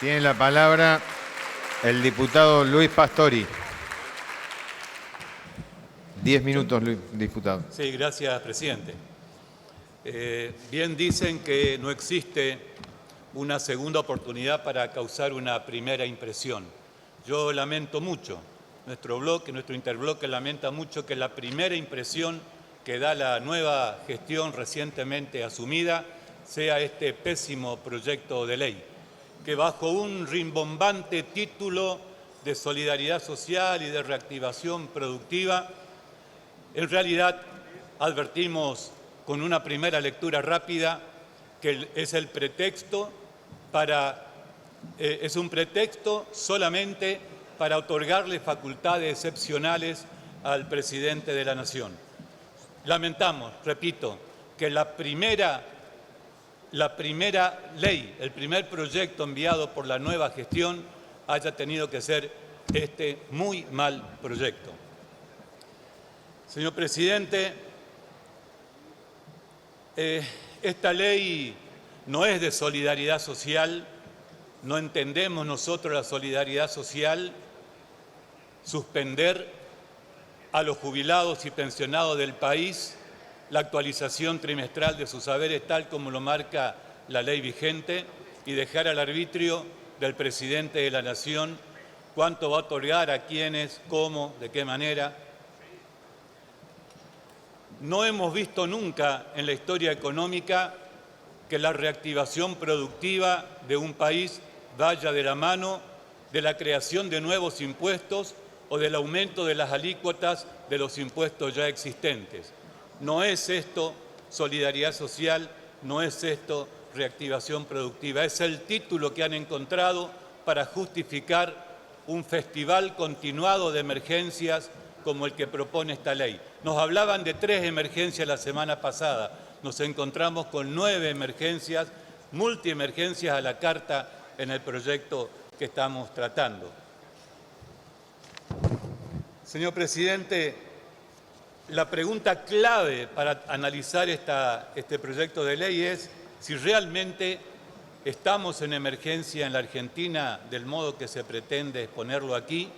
Tiene la palabra el diputado Luis Pastori. 10 minutos, Luis, diputado. Sí, gracias, presidente. Bien dicen que no existe una segunda oportunidad para causar una primera impresión. Yo lamento mucho, nuestro interbloque lamenta mucho que la primera impresión que da la nueva gestión recientemente asumida sea este pésimo proyecto de ley, que bajo un rimbombante título de solidaridad social y de reactivación productiva, en realidad advertimos con una primera lectura rápida que es el pretexto es un pretexto solamente para otorgarle facultades excepcionales al presidente de la Nación. Lamentamos, repito, que la primera ley, el primer proyecto enviado por la nueva gestión haya tenido que ser este muy mal proyecto. Señor presidente, esta ley no es de solidaridad social, no entendemos nosotros la solidaridad social, suspender a los jubilados y pensionados del país la actualización trimestral de sus haberes tal como lo marca la ley vigente y dejar al arbitrio del presidente de la Nación cuánto va a otorgar a quiénes, cómo, de qué manera. No hemos visto nunca en la historia económica que la reactivación productiva de un país vaya de la mano de la creación de nuevos impuestos o del aumento de las alícuotas de los impuestos ya existentes. No es esto solidaridad social, no es esto reactivación productiva. Es el título que han encontrado para justificar un festival continuado de emergencias como el que propone esta ley. Nos hablaban de 3 emergencias la semana pasada. Nos encontramos con 9 emergencias, multiemergencias a la carta en el proyecto que estamos tratando. Señor presidente, la pregunta clave para analizar este proyecto de ley es si realmente estamos en emergencia en la Argentina del modo que se pretende exponerlo aquí,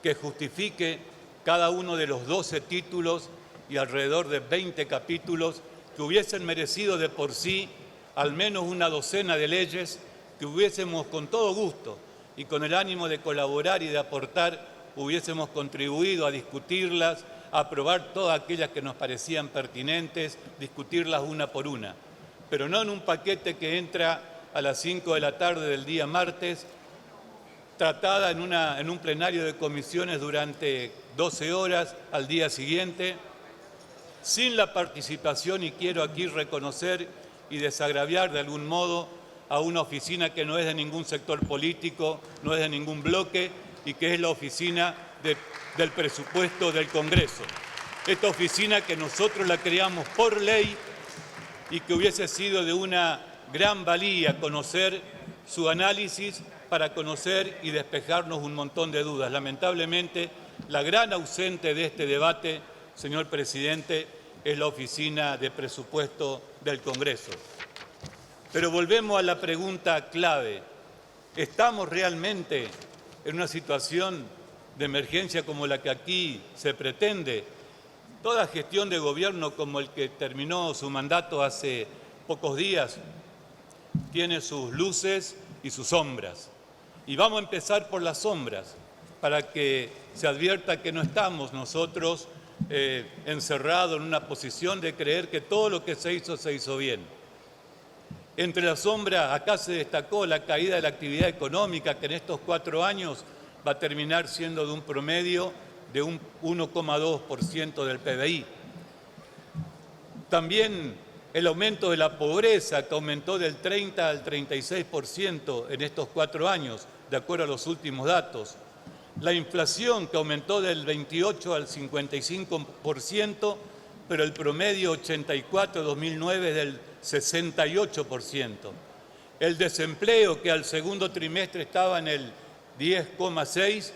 que justifique cada uno de los 12 títulos y alrededor de 20 capítulos que hubiesen merecido de por sí al menos una docena de leyes que hubiésemos con todo gusto y con el ánimo de colaborar y de aportar, hubiésemos contribuido a discutirlas, a aprobar todas aquellas que nos parecían pertinentes, discutirlas una por una, pero no en un paquete que entra a las 5 de la tarde del día martes, tratada en un plenario de comisiones durante 12 horas al día siguiente, sin la participación, y quiero aquí reconocer y desagraviar de algún modo a una oficina que no es de ningún sector político, no es de ningún bloque y que es la oficina del presupuesto del Congreso. Esta oficina que nosotros la creamos por ley y que hubiese sido de una gran valía conocer su análisis para conocer y despejarnos un montón de dudas. Lamentablemente, la gran ausente de este debate, señor presidente, es la oficina de presupuesto del Congreso. Pero volvemos a la pregunta clave. ¿Estamos realmente en una situación de emergencia como la que aquí se pretende? Toda gestión de gobierno como el que terminó su mandato hace pocos días tiene sus luces y sus sombras. Y vamos a empezar por las sombras, para que se advierta que no estamos nosotros encerrados en una posición de creer que todo lo que se hizo bien. Entre las sombras, acá se destacó la caída de la actividad económica, que en estos 4 años va a terminar siendo de un promedio de un 1,2% del PBI. También el aumento de la pobreza, que aumentó del 30 al 36% en estos 4 años, de acuerdo a los últimos datos. La inflación, que aumentó del 28 al 55%, pero el promedio 84-2009 es del 68%. El desempleo, que al segundo trimestre estaba en el 10,6%,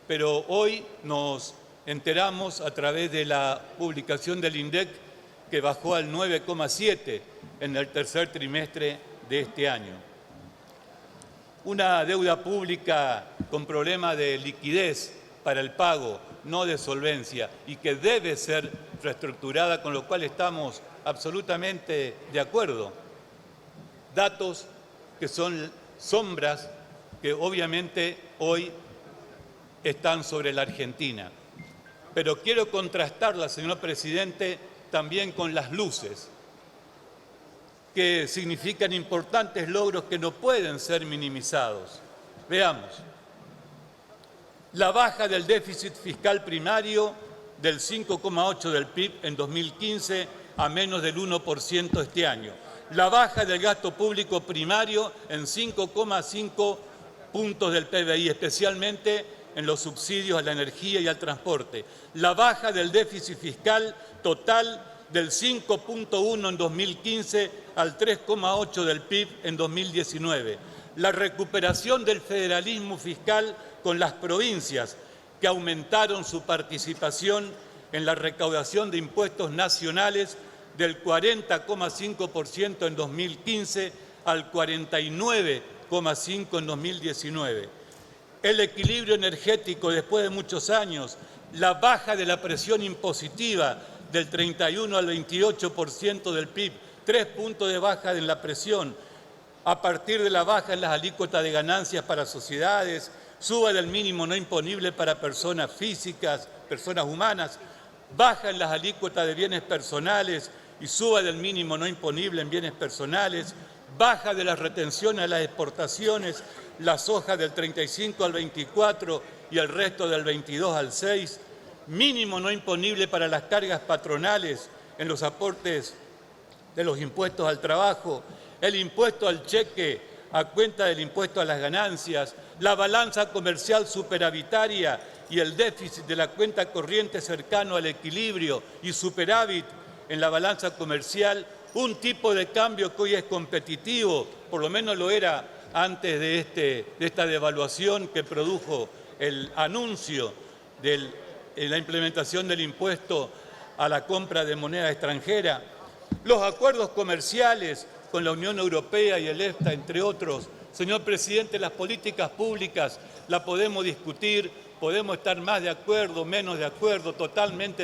pero hoy nos enteramos a través de la publicación del INDEC que bajó al 9,7% en el tercer trimestre de este año. una deuda pública con problema de liquidez para el pago, no de solvencia, y que debe ser reestructurada, con lo cual estamos absolutamente de acuerdo. Datos que son sombras que obviamente hoy están sobre la Argentina. Pero quiero contrastarlas, señor presidente, también con las luces, que significan importantes logros que no pueden ser minimizados. Veamos. La baja del déficit fiscal primario del 5,8% del PIB en 2015 a menos del 1% este año. La baja del gasto público primario en 5,5 puntos del PBI, especialmente en los subsidios a la energía y al transporte. La baja del déficit fiscal total del 5,1 en 2015 al 3,8 del PIB en 2019. La recuperación del federalismo fiscal con las provincias, que aumentaron su participación en la recaudación de impuestos nacionales del 40,5% en 2015 al 49,5% en 2019. El equilibrio energético después de muchos años, la baja de la presión impositiva del 31 al 28% del PIB, 3 puntos de baja en la presión, a partir de la baja en las alícuotas de ganancias para sociedades, suba del mínimo no imponible para personas físicas, personas humanas, baja en las alícuotas de bienes personales y suba del mínimo no imponible en bienes personales, baja de las retenciones a las exportaciones, la soja del 35 al 24 y el resto del 22 al 6, mínimo no imponible para las cargas patronales en los aportes de los impuestos al trabajo, el impuesto al cheque a cuenta del impuesto a las ganancias, la balanza comercial superavitaria y el déficit de la cuenta corriente cercano al equilibrio y superávit en la balanza comercial, un tipo de cambio que hoy es competitivo, por lo menos lo era antes de esta devaluación que produjo el anuncio de la implementación del impuesto a la compra de moneda extranjera, los acuerdos comerciales con la Unión Europea y el EFTA, entre otros. Señor presidente, las políticas públicas las podemos discutir, podemos estar más de acuerdo, menos de acuerdo, totalmente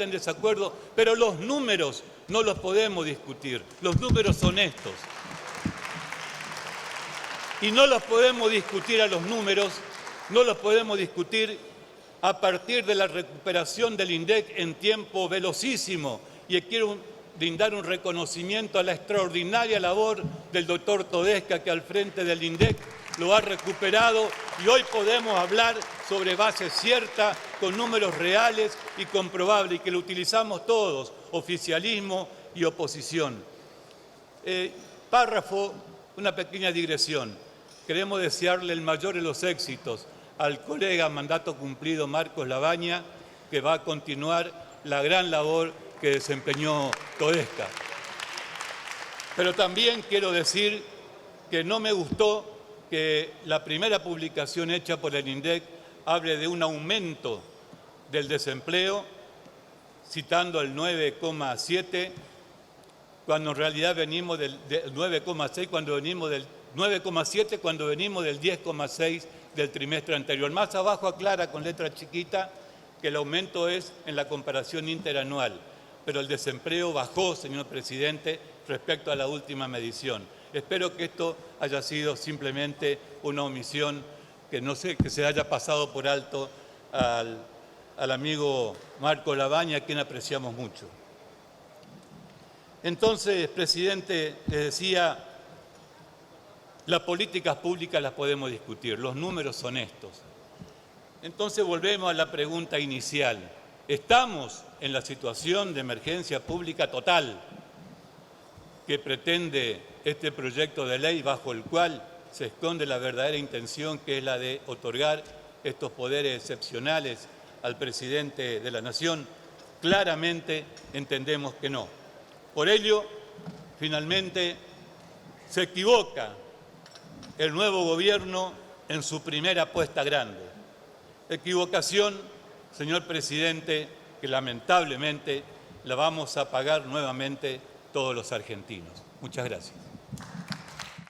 en desacuerdo, pero los números no los podemos discutir, los números son estos. Y no los podemos discutir a los números, no los podemos discutir a partir de la recuperación del INDEC en tiempo velocísimo. Y quiero brindar un reconocimiento a la extraordinaria labor del doctor Todesca, que al frente del INDEC lo ha recuperado y hoy podemos hablar sobre base cierta, con números reales y comprobables, y que lo utilizamos todos, oficialismo y oposición. Párrafo, una pequeña digresión. Queremos desearle el mayor de los éxitos al colega mandato cumplido Marcos Labaña, que va a continuar la gran labor que desempeñó Todesca. Pero también quiero decir que no me gustó que la primera publicación hecha por el INDEC hable de un aumento del desempleo, citando el 9,7, cuando en realidad venimos del 9,6, cuando venimos del 9,7, cuando venimos del 10,6 del trimestre anterior. Más abajo aclara con letra chiquita que el aumento es en la comparación interanual, pero el desempleo bajó, señor presidente, respecto a la última medición. Espero que esto haya sido simplemente una omisión, que no sé, que se haya pasado por alto al amigo Marco Labaña, a quien apreciamos mucho. Entonces, presidente, les decía, las políticas públicas las podemos discutir, los números son estos. Entonces volvemos a la pregunta inicial. ¿Estamos en la situación de emergencia pública total que pretende este proyecto de ley, bajo el cual se esconde la verdadera intención, que es la de otorgar estos poderes excepcionales al presidente de la Nación? Claramente entendemos que no. Por ello, finalmente, se equivoca el nuevo gobierno en su primera apuesta grande. Equivocación, señor presidente, que lamentablemente la vamos a pagar nuevamente todos los argentinos. Muchas gracias.